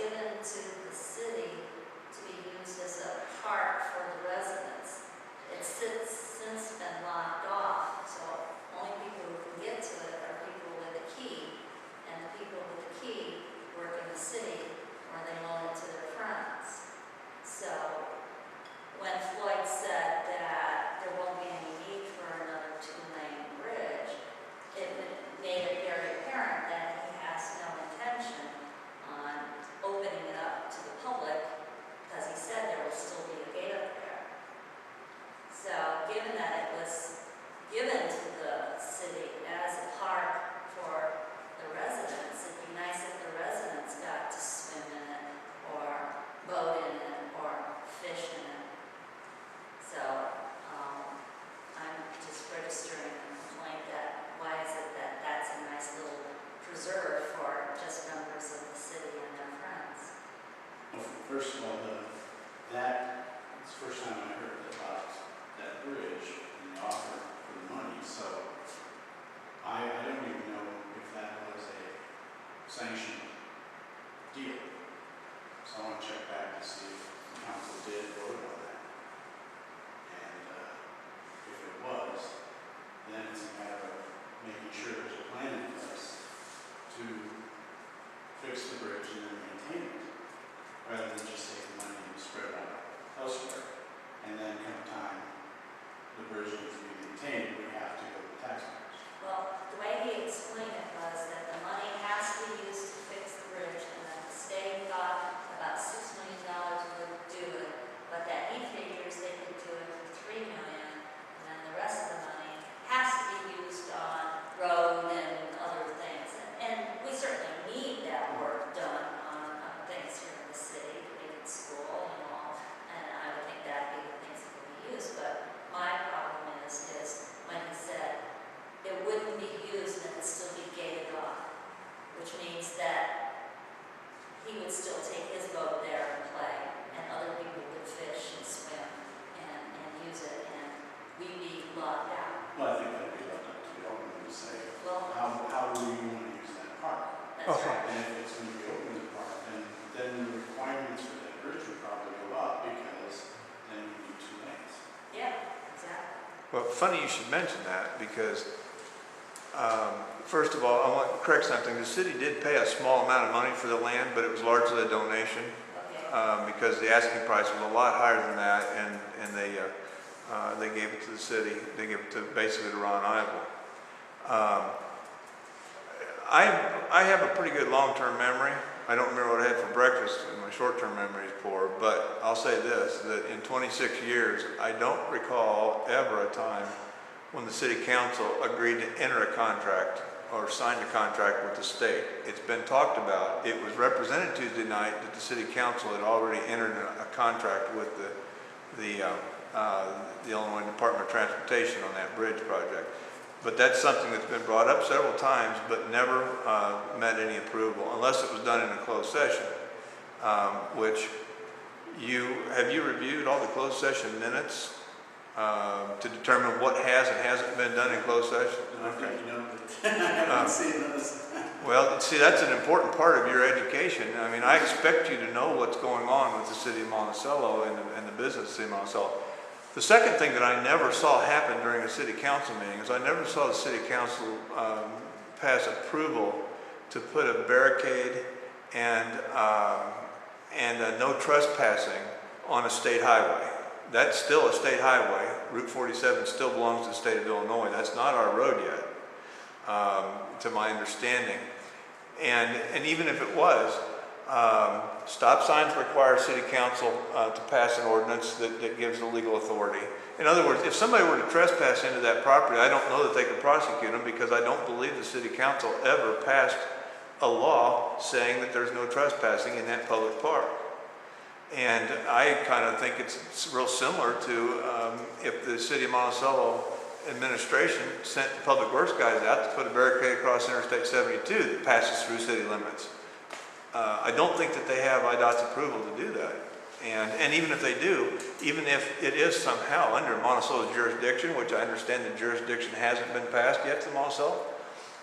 given to the city to be used as a park for the residents. It's since been locked off, so only people who can get to it are people with a key, and the people with the key work in the city, or they loan it to their friends. So when Floyd said that there won't be any need for another two-lane bridge, it made it very apparent that he has no intention on opening it up to the public, because he said there will still be a gate up there. So given that it was given to the city as a park for the residents, it'd be nice if the residents got to swim in it, or boat in it, or fish in it. So I'm just registering a complaint that why is it that that's a nice little preserve for just members of the city and their friends? Well, first of all, it's the first time I heard about that bridge and the offer for the money, so I don't even know if that was a sanctioned deal. So I want to check back to see if the council did vote on that. And if it was, then it's a matter of making sure there's a plan in place to fix the bridge and then maintain it, rather than just take the money and spread it out elsewhere. And then come time, the bridge needs to be maintained, we have to go to the taxpayers. Well, the way he explained it was that the money has to be used to fix the bridge, and that the state thought about $6 million would do it, but that he figures they could do it for $3 million, and then the rest of the money has to be used on road and other things. And we certainly need that work done on things here in the city, putting in school and all, and I would think that'd be the things that would be used. But my problem is when he said it wouldn't be used and it'd still be gated off, which means that he would still take his boat there and play, and other people would fish and swim and use it, and we'd be locked out. Well, I think that'd be left up to the Alderman to say, Well, how do we want to use that park? that's right. And if it's going to be open as a park, then the requirements for that bridge would probably go up, because then you need 2 lanes. Yeah, exactly. Well, funny you should mention that, because first of all, I want to correct something. The city did pay a small amount of money for the land, but it was largely a donation, Okay. because the asking price was a lot higher than that, and they gave it to the city. They gave it to basically to Ron Ivel. I have a pretty good long-term memory. I don't remember what I had for breakfast, and my short-term memory is poor, but I'll say this, that in 26 years, I don't recall ever a time when the city council agreed to enter a contract or signed a contract with the state. It's been talked about. It was represented Tuesday night that the city council had already entered a contract with the Illinois Department of Transportation on that bridge project. But that's something that's been brought up several times, but never met any approval, unless it was done in a closed session, which have you reviewed all the closed session minutes to determine what has and hasn't been done in closed session? And I think you know that I haven't seen those. Well, see, that's an important part of your education. I mean, I expect you to know what's going on with the city of Monticello and the business of the city of Monticello. The second thing that I never saw happen during a city council meeting is I never saw the city council pass approval to put a barricade and no trespassing on a state highway. That's still a state highway. Route 47 still belongs to the state of Illinois. That's not our road yet, to my understanding. And even if it was, stop signs require city council to pass an ordinance that gives the legal authority. In other words, if somebody were to trespass into that property, I don't know that they could prosecute them, because I don't believe the city council ever passed a law saying that there's no trespassing in that public park. And I kind of think it's real similar to if the city of Monticello administration sent the public works guys out to put a barricade across Interstate 72 that passes through city limits. I don't think that they have IDOT's approval to do that. And even if they do, even if it is somehow under Monticello's jurisdiction, which I understand the jurisdiction hasn't been passed yet to Monticello,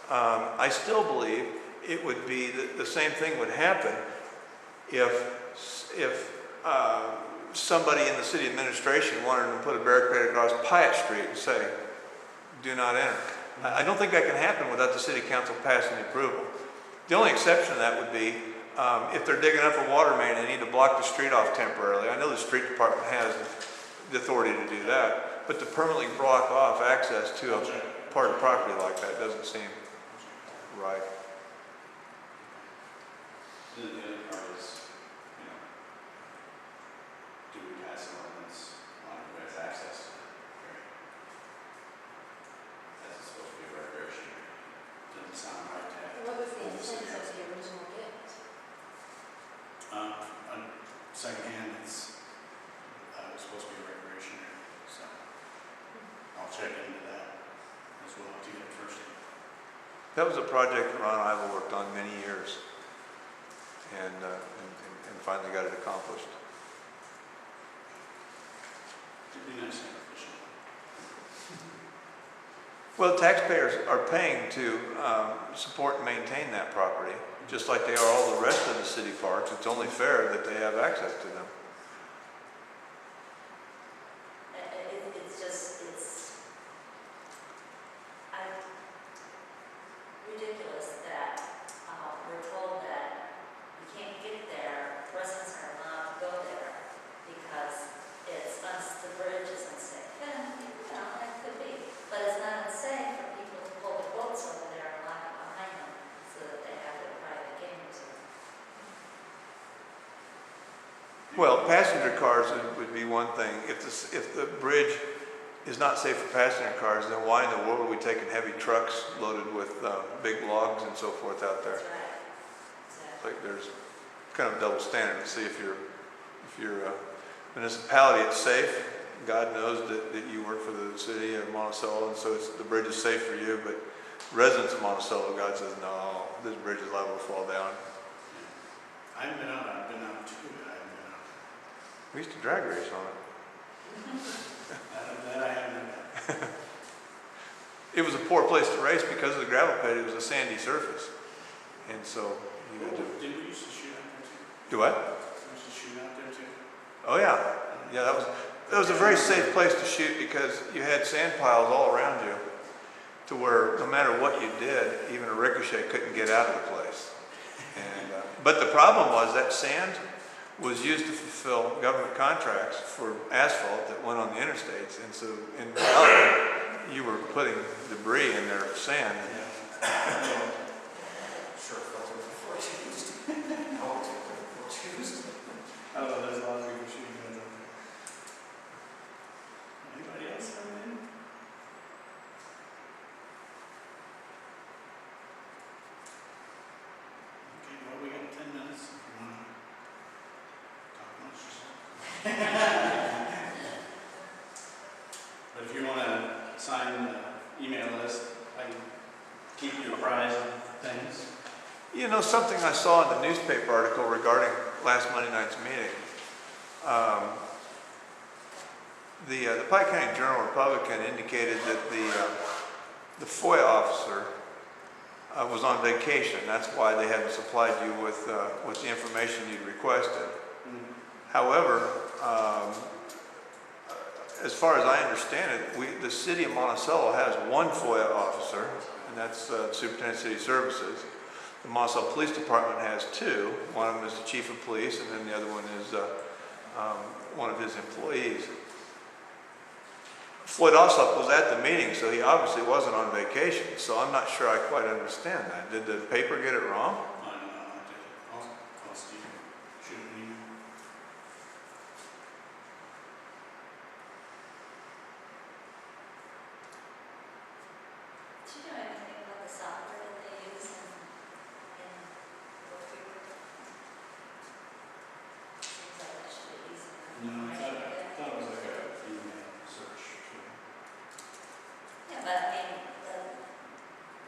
I still believe it would be the same thing would happen if somebody in the city administration wanted to put a barricade across Pyatt Street and say, do not enter. I don't think that can happen without the city council passing the approval. The only exception to that would be if they're digging up a water main and they need to block the street off temporarily. I know the street department has the authority to do that, but to permanently block off access to a part of the property like that doesn't seem right. The other part is, you know, do we pass an ordinance on who has access to the area? That's supposed to be a recreation area. Doesn't sound right to have. What was the intent of the original gift? Secondhand, it's supposed to be a recreation area, so I'll check into that as well to get it first. That was a project that Ron Ivel worked on many years and finally got it accomplished. It'd be nice and efficient. Well, taxpayers are paying to support and maintain that property, just like they are all the rest of the city parks. It's only fair that they have access to them. Ridiculous that we're told that you can't get there, residents are allowed to go there because the bridge is unsafe. And, you know, it could be, but it's not unsafe for people to pull their boats over there and lock it behind them so that they have their private game reserve. Well, passenger cars would be one thing. If the bridge is not safe for passenger cars, then why in the world are we taking heavy trucks loaded with big logs and so forth out there? That's right. Exactly. Like there's kind of a double standard. See, if you're a municipality, it's safe. God knows that you work for the city of Monticello, and so the bridge is safe for you. But residents of Monticello, God says, no, this bridge is liable to fall down. I haven't been out. I've been out too, but I haven't been out. We used to drag race on it. That I haven't. It was a poor place to race because of the gravel pit. It was a sandy surface, and so you had to. Did we used to shoot out there too? Do what? We used to shoot out there too. Oh yeah, yeah. That was a very safe place to shoot because you had sand piles all around you, to where no matter what you did, even a ricochet couldn't get out of the place. And but the problem was that sand was used to fulfill government contracts for asphalt that went on the interstates, and so in reality, you were putting debris in their sand. Sure, filter before it's used. How it's before it's used. I don't know, there's a lot of people shooting guns out there. Anybody else have anything? Okay, well, we got 10 minutes if you want to talk much or something. But if you want to sign the email list, I can keep you apprised of things. You know, something I saw in the newspaper article regarding last Monday night's meeting. The Pike County Journal-Republican indicated that the FOIA officer was on vacation. That's why they hadn't supplied you with the information you'd requested. However, as far as I understand it, the city of Monticello has one FOIA officer, and that's Superintendent of City Services. The Monticello Police Department has two. One of them is the chief of police, and then the other one is one of his employees. Floyd Ossoff was at the meeting, so he obviously wasn't on vacation. So I'm not sure I quite understand that. Did the paper get it wrong? I don't know, I'll call Steve, shoot an email. Do you know anything about the software that they use in Brookfield? Seems like that should be easy. No, I thought it was like a email search. Yeah, but I mean,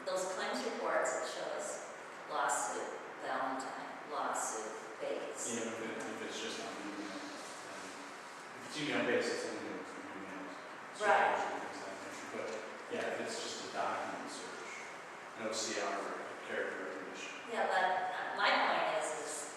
those claims reports, it shows lawsuit, Valentine, lawsuit, Bates. Yeah, if it's just on email, if it's email based, it's only from emails. Right. Things like that. But yeah, if it's just a document search, no CR or character recognition. Yeah, but my point is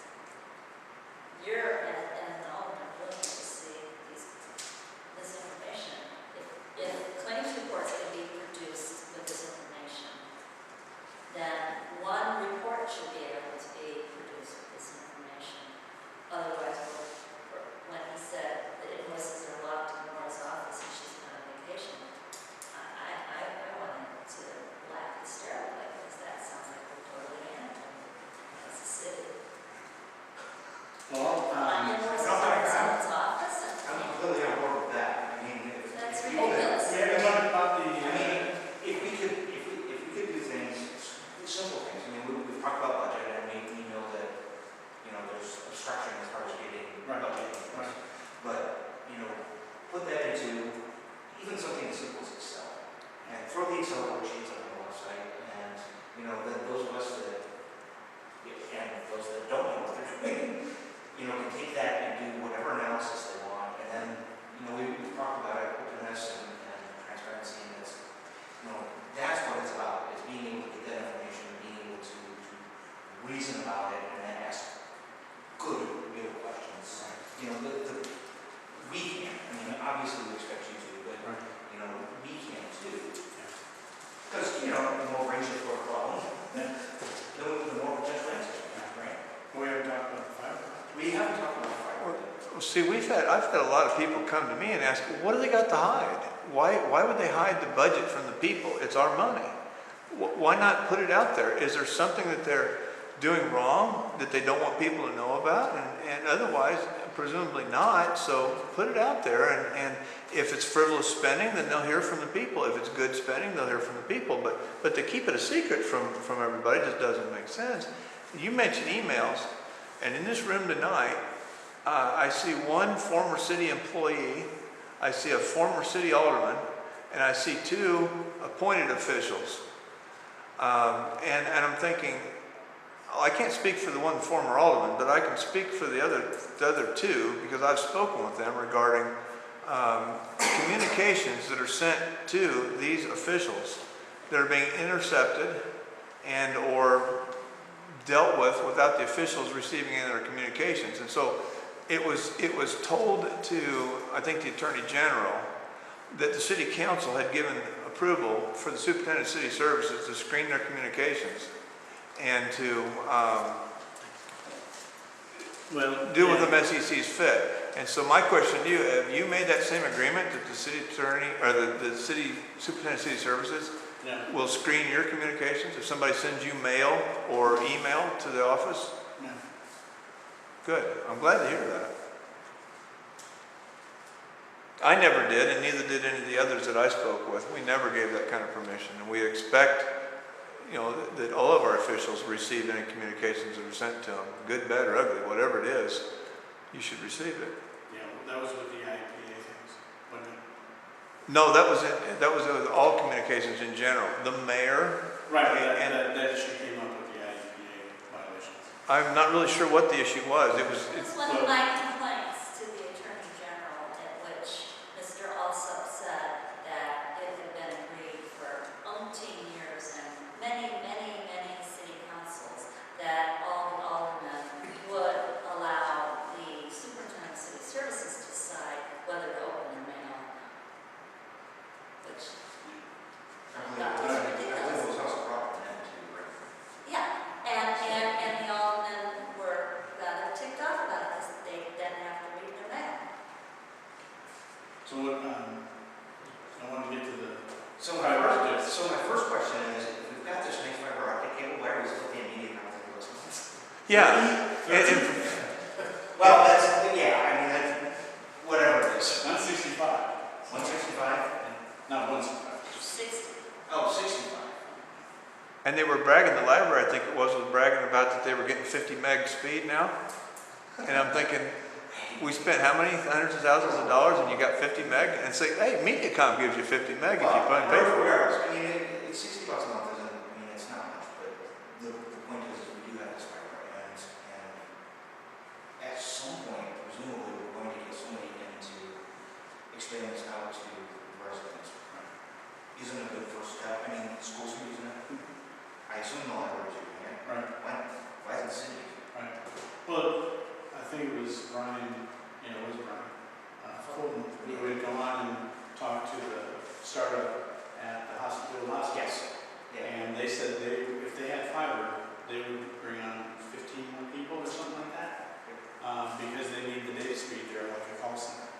Well, an invoice starts in its office I'm and completely on board with that. I mean, that's if people that, ridiculous. we haven't talked about the, I mean, if we could do things, simple things, I mean, we've talked about budget, and we know that, you know, there's obstruction as far as getting Right. budget. Right. But, you know, put that into even something as simple as Excel, and throw the Excel worksheets up on the website, and, you know, then those of us that, and those that don't know what they're doing, you know, can take that and do whatever analysis they want, and then, you know, we've talked about it, openness and transparency, and it's, you know, that's what it's about, is being able to get that information, being able to reason about it, and then ask good, real questions. You know, we can, I mean, obviously we expect you to, but, Right. you know, we can too. Because, you know, the more brains you for a problem, the more potential answers you have, right? we haven't talked about the fiber. We haven't talked about fiber. Well, see, I've had a lot of people come to me and ask, what do they got to hide? Why would they hide the budget from the people? It's our money. Why not put it out there? Is there something that they're doing wrong that they don't want people to know about? And otherwise, presumably not. So put it out there. And if it's frivolous spending, then they'll hear from the people. If it's good spending, they'll hear from the people. But to keep it a secret from everybody just doesn't make sense. You mentioned emails, and in this room tonight, I see one former city employee, I see a former city alderman, and I see two appointed officials. And I'm thinking, I can't speak for the one former alderman, but I can speak for the other two, because I've spoken with them regarding communications that are sent to these officials that are being intercepted and or dealt with without the officials receiving any of their communications. And so it was told to, I think, the Attorney General that the City Council had given approval for the Superintendent of City Services to screen their communications and to do with them as he sees fit. And so my question to you, have you made that same agreement that the City Attorney, or the City Superintendent of City Services No. will screen your communications if somebody sends you mail or email to the office? No. Good. I'm glad to hear that. I never did, and neither did any of the others that I spoke with. We never gave that kind of permission, and we expect, you know, that all of our officials receive any communications that are sent to them, good, bad, or ugly, whatever it is, you should receive it. Yeah, that was with the IPA things, wasn't it? No, that was with all communications in general. The mayor. Right, and that issue came up with the IPA violations. I'm not really sure what the issue was. It was one of my complaints to the Attorney General, in which Mr. Alsop said that it had been agreed for umpteen years and many, many, many city councils that all the aldermen would allow the superintendent of city services to decide whether to open their mail. Which, that was ridiculous. It was also proper then too, right? Yeah, and the aldermen were rather ticked off about it because they didn't have to read their mail. So what, I want to get to the, So my first question is, if we've got this nice fiber optic cable, why are we still paying media company those months? Yeah. Well, yeah, I mean, that's, whatever it is. 165. 165? Not 165. 60. Oh, 65. And they were bragging, the library, I think it was bragging about that they were getting 50 meg speed now. And I'm thinking, we spent how many hundreds of thousands of dollars and you got 50 meg? And say, hey, MediaCom gives you 50 meg if you pay for it. I mean, it's $60 a month, isn't, I mean, it's not much, but the point is we do have this fiber, and at some point, presumably, we're going to get somebody in to expand this out to residents. Isn't a good first step? I mean, schools are using it. I assume the libraries are using it. Right. Why isn't the city? Right. Well, I think it was Brian, Fulton, who would go on and talk to the startup at the hospital last year. Yes. Yeah. And they said if they had fiber, they would bring on 15 more people or something like that, because they need the data speed there, like a call center.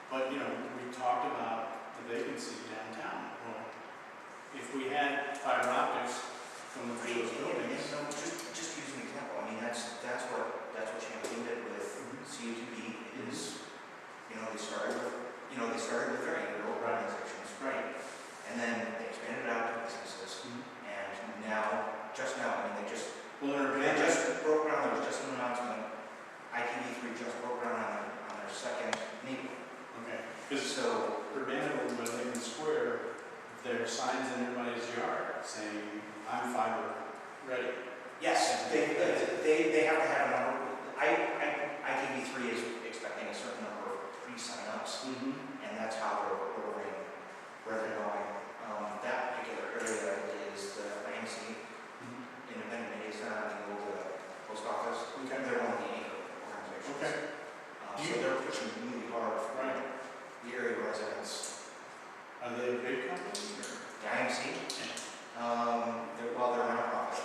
But, we talked about the vacancy downtown. Well, if we had fiber optics going through those buildings. No, just use an example. I mean, that's what Are they a big company? The IMC, they're a nonprofit.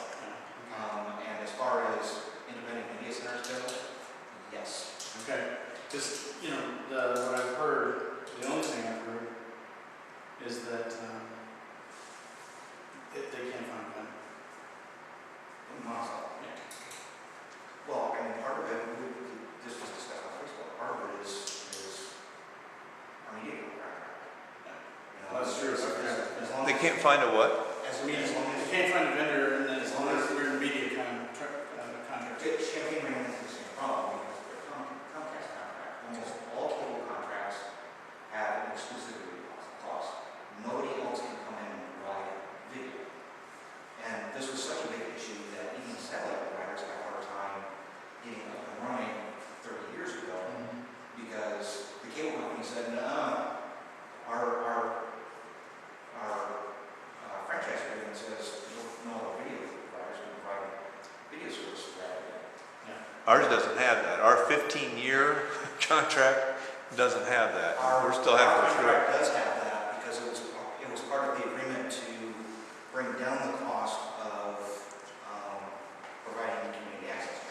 And as far as independent media centers go, yes. Okay, just, you know, what I've heard, the only thing I've heard is that they can't find them. In Monticello. Yeah. Well, I mean, part of it, this was discussed on Facebook, part of it is our media contract. You know, That's true. As long They as, can't find a what? as I mean, as long you as, can't find a vendor, and then as long as we're in media contract. Champaign ran into the same problem because of their Comcast contract. Almost all cable contracts have an exclusivity clause. Nobody else can come in and provide video. And this was such a big issue that even satellite providers had a hard time getting up and running 30 years ago because the cable company said, no, our franchise agreement says no video providers can provide video service for that. Ours doesn't have that. Our 15-year contract doesn't have that. We're still Our halfway through it. contract does have that because it was part of the agreement to bring down the cost of providing community access.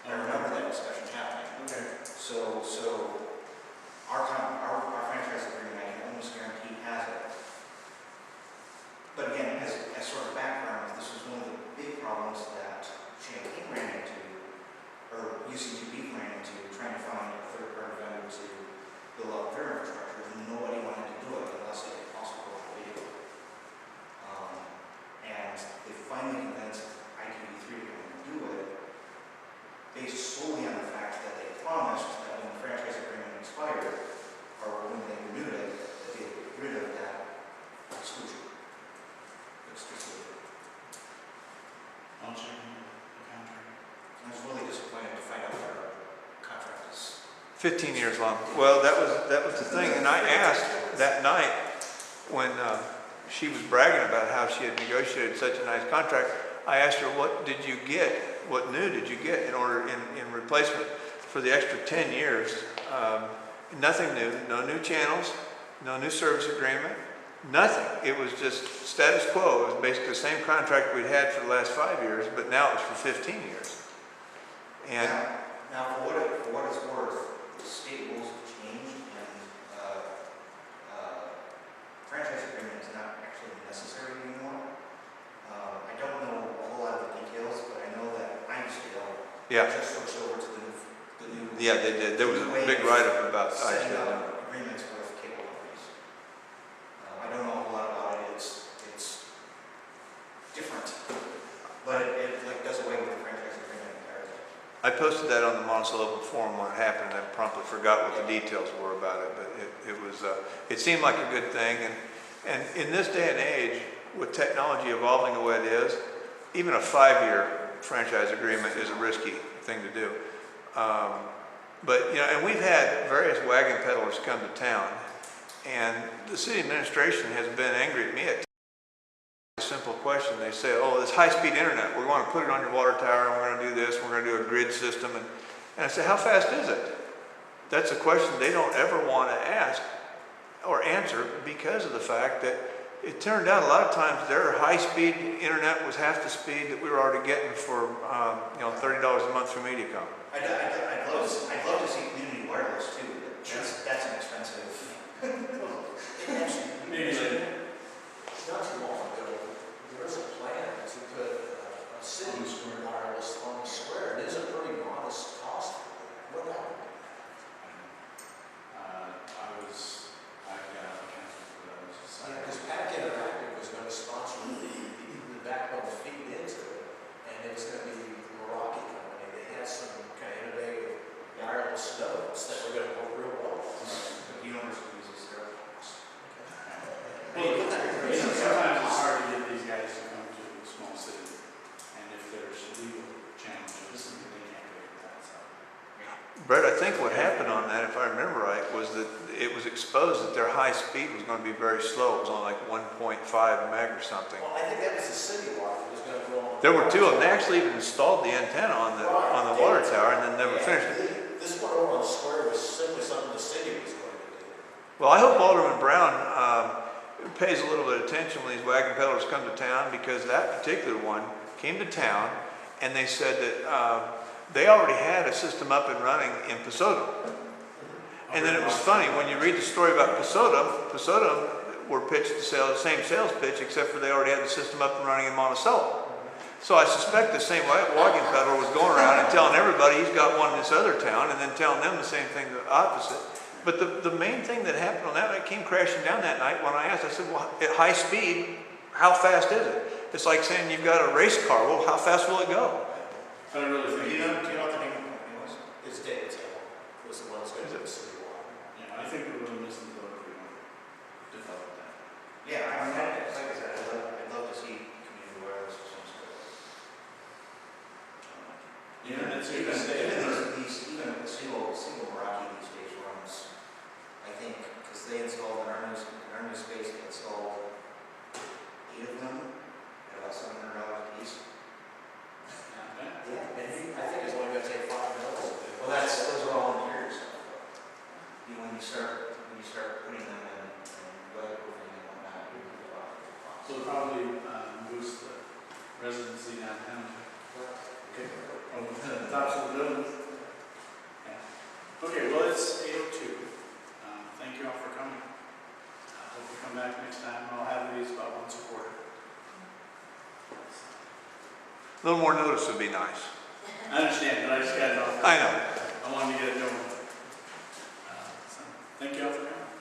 I remember that discussion happening. Okay. So our franchise agreement, I can almost guarantee, has it. But again, as sort of background, this was one of the big problems that Champaign ran into, or UCTV ran into, trying to find a third-party vendor to build up their infrastructure, and nobody wanted to do it unless they could also go for video. And they finally convinced ITV3 to come and do it, based solely on the fact that they promised that when the franchise agreement expired, or when they renewed it, that they would get rid of that exclusion. I'll check in the contract. I was really disappointed to find out that our contract is 15 years long. Well, that was the thing. And I asked that night when she was bragging about how she had negotiated such a nice contract, I asked her, what did you get? What new did you get in replacement for the extra 10 years? Nothing new, no new channels, no new service agreement, nothing. It was just status quo. It was basically the same contract we'd had for the last 5 years, but now it's for 15 years. And now for what it's worth, the state rules have changed, and franchise agreement is not actually necessary anymore. I don't know a whole lot of the details, but I know that IMCO just switched over to the new. Yeah, they did. There was a big write-up about setting ISO. up agreements with cable companies. I don't know a whole lot about it. It's different, but it like does away with the franchise agreement entirely. I posted that on the Monticello forum when it happened, and I promptly forgot what the details were about it, but it seemed like a good thing. And in this day and age, with technology evolving the way it is, even a 5-year franchise agreement is a risky thing to do. But, you know, and we've had various wagon peddlers come to town, and the city administration has been angry at me at a simple question. They say, oh, this high-speed internet, we're going to put it on your water tower, and we're going to do this, we're going to do a grid system. And I say, how fast is it? That's a question they don't ever want to ask or answer because of the fact that it turned out a lot of times their high-speed internet was half the speed that we were already getting for $30 a month from Mediacom. I'd love to see community wireless too, but that's an expensive. Maybe later. Not too long ago, there was a plan to put a city wireless on the square. It is a pretty modest cost. What happened? I got canceled for that. Yeah, because Pack Interactive was going to sponsor the backbone feed into it, and it was going to be a Meraki company. They had some kind of innovative wireless nodes that were going to work real well. The university uses their cost. Well, sometimes it's hard to get these guys to come to a small city, and if there's legal challenges, they can't pay for that. So. Brett, I think what happened on that, if I remember right, was that it was exposed that their high speed was going to be very slow. It was only like 1.5 meg or something. Well, I think that was the city wide that was going to go on. There were two of them. They actually even installed the antenna on the water tower and then never finished it. This one over on the square was simply something the city was going to do. Well, I hope Alderman Brown pays a little bit of attention when these wagon peddlers come to town, because that particular one came to town and they said that they already had a system up and running in Pasota. And then it was funny, when you read the story about Pasota were pitched the same sales pitch, except for they already had the system up and running in Monticello. So I suspect the same wagon peddler was going around and telling everybody he's got one in this other town, and then telling them the same thing, the opposite. But the main thing that happened on that night, came crashing down that night when I asked, I said, well, at high speed, how fast is it? It's like saying you've got a race car. Well, how fast will it go? I don't really think. Do you know what the name of the company was? It's Monticello, was the one that's going to be city water. Yeah, I think we're really missing the boat if we want to develop that. Yeah, I mean, like I said, I'd love to see community wireless of some sort. Yeah, that's Even good. even the single Meraki these days runs, I think, because they installed in our new space, they installed 8 of them at about $700 a piece. Yeah, and I think it's only going to take 5 minutes. Well, those are all interior stuff. You know, when you start putting them in weatherproofing and whatnot, you can go out. So it'll probably boost the residency downtown. Okay. From the tops of the buildings. Yeah. Okay, well, it's 8:02. Thank you all for coming. Hope you come back next time. I'll have these about once a quarter. A little more notice would be nice. I understand, but I just got it off. I know. I wanted to get it going. So, thank you all for coming.